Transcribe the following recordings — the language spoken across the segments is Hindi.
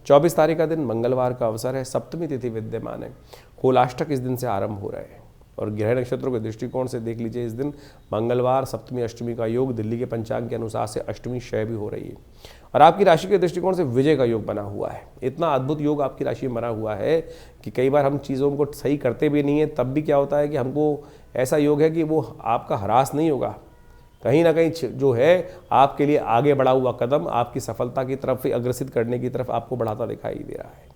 24 तारीख का दिन मंगलवार का अवसर है, सप्तमी तिथि विद्यमान है, होलाष्टक इस दिन से आरंभ हो रहे हैं। और ग्रह नक्षत्रों के दृष्टिकोण से देख लीजिए, इस दिन मंगलवार सप्तमी अष्टमी का योग, दिल्ली के पंचांग के अनुसार से अष्टमी क्षय भी हो रही है। और आपकी राशि के दृष्टिकोण से विजय का योग बना हुआ है। इतना अद्भुत योग आपकी राशि में बना हुआ है कि कई बार हम चीज़ों को सही करते भी नहीं है, तब भी क्या होता है कि हमको ऐसा योग है कि वो आपका ह्रास नहीं होगा, कहीं ना कहीं जो है आपके लिए आगे बढ़ा हुआ कदम आपकी सफलता की तरफ, अग्रसित करने की तरफ आपको बढ़ाता दिखाई दे रहा है।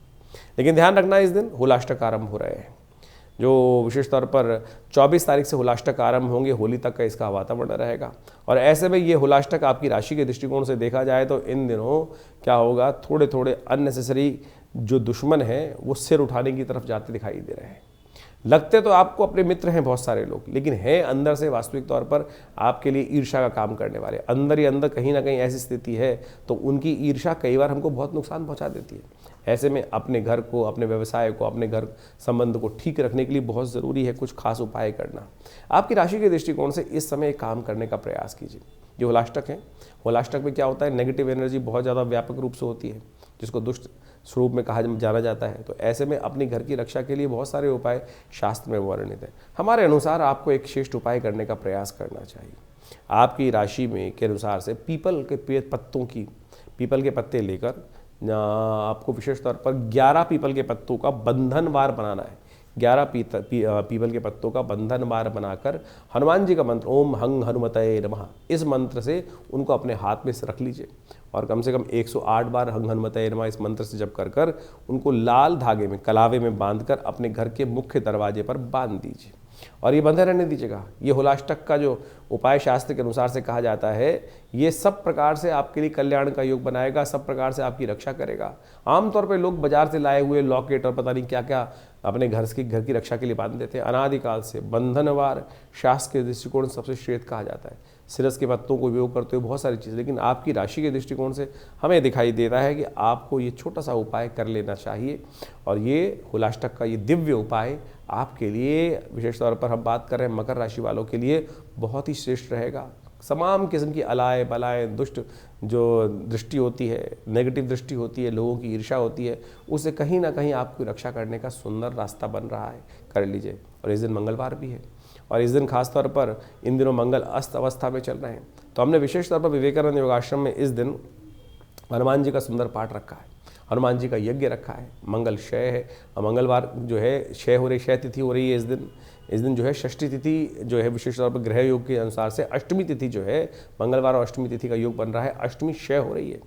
लेकिन ध्यान रखना, इस दिन होलाष्टक आरंभ हो रहे हैं, जो विशेष तौर पर 24 तारीख से होलाष्टक आरंभ होंगे, होली तक का इसका वातावरण रहेगा। और ऐसे में ये होलाष्टक आपकी राशि के दृष्टिकोण से देखा जाए तो इन दिनों क्या होगा, थोड़े थोड़े अननेसेसरी जो दुश्मन हैं वो सिर उठाने की तरफ जाते दिखाई दे रहे हैं। लगते तो आपको अपने मित्र हैं बहुत सारे लोग, लेकिन हैं अंदर से वास्तविक तौर पर आपके लिए ईर्ष्या का काम करने वाले। अंदर ही अंदर कहीं ना कहीं ऐसी स्थिति है तो उनकी ईर्ष्या कई बार हमको बहुत नुकसान पहुंचा देती है। ऐसे में अपने घर को, अपने व्यवसाय को, अपने घर संबंध को ठीक रखने के लिए बहुत ज़रूरी है कुछ खास उपाय करना। आपकी राशि के दृष्टिकोण से इस समय काम करने का प्रयास कीजिए। जो होलाष्टक है, होलाष्टक में क्या होता है, नेगेटिव एनर्जी बहुत ज़्यादा व्यापक रूप से होती है, जिसको दुष्ट स्वरूप में कहा जाना जाता है। तो ऐसे में अपने घर की रक्षा के लिए बहुत सारे उपाय शास्त्र में वर्णित हैं। हमारे अनुसार आपको एक श्रेष्ठ उपाय करने का प्रयास करना चाहिए। आपकी राशि में के अनुसार से पीपल के पत्ते लेकर आपको विशेष तौर पर 11 पीपल के पत्तों का बंधनवार बनाना है। 11 पीपल के पत्तों का बंधनवार बनाकर हनुमान जी का मंत्र ओम हंग हनुमतये नमः, इस मंत्र से उनको अपने हाथ में रख लीजिए और कम से कम 108 बार हंग हनुमतये नमः इस मंत्र से जप कर कर उनको लाल धागे में, कलावे में बांधकर अपने घर के मुख्य दरवाजे पर बांध दीजिए और ये बंधे रहने दीजिएगा। ये होलाष्टक का जो उपाय शास्त्र के अनुसार से कहा जाता है, ये सब प्रकार से आपके लिए कल्याण का योग बनाएगा, सब प्रकार से आपकी रक्षा करेगा। आमतौर पे लोग बाजार से लाए हुए लॉकेट और पता नहीं क्या क्या अपने घर की रक्षा के लिए बांध देते हैं। अनादिकाल से बंधनवार शास्त्र के दृष्टिकोण से सबसे श्रेष्ठ कहा जाता है। सिरस के पत्तों को उपयोग करते हुए बहुत सारी चीज़, लेकिन आपकी राशि के दृष्टिकोण से हमें दिखाई देता है कि आपको ये छोटा सा उपाय कर लेना चाहिए। और ये होलाष्टक का ये दिव्य उपाय आपके लिए, विशेष तौर पर हम बात कर रहे हैं मकर राशि वालों के लिए, बहुत ही श्रेष्ठ रहेगा। तमाम किस्म की अलाए बलाएँ, दुष्ट जो दृष्टि होती है, नेगेटिव दृष्टि होती है, लोगों की ईर्ष्या होती है, उससे कहीं ना कहीं आपकी रक्षा करने का सुंदर रास्ता बन रहा है, कर लीजिए। और इस दिन मंगलवार भी है और इस दिन खासतौर पर इन दिनों मंगल अस्त अवस्था में चल रहे हैं, तो हमने विशेष तौर पर विवेकानंद योगाश्रम में इस दिन हनुमान जी का सुंदर पाठ रखा है, हनुमान जी का यज्ञ रखा है। मंगल क्षय है, मंगलवार जो है क्षय हो रही, क्षय तिथि हो रही है इस दिन जो है षष्ठी तिथि जो है, विशेष तौर पर ग्रह योग के अनुसार से अष्टमी तिथि जो है, मंगलवार और अष्टमी तिथि का योग बन रहा है, अष्टमी क्षय हो रही है।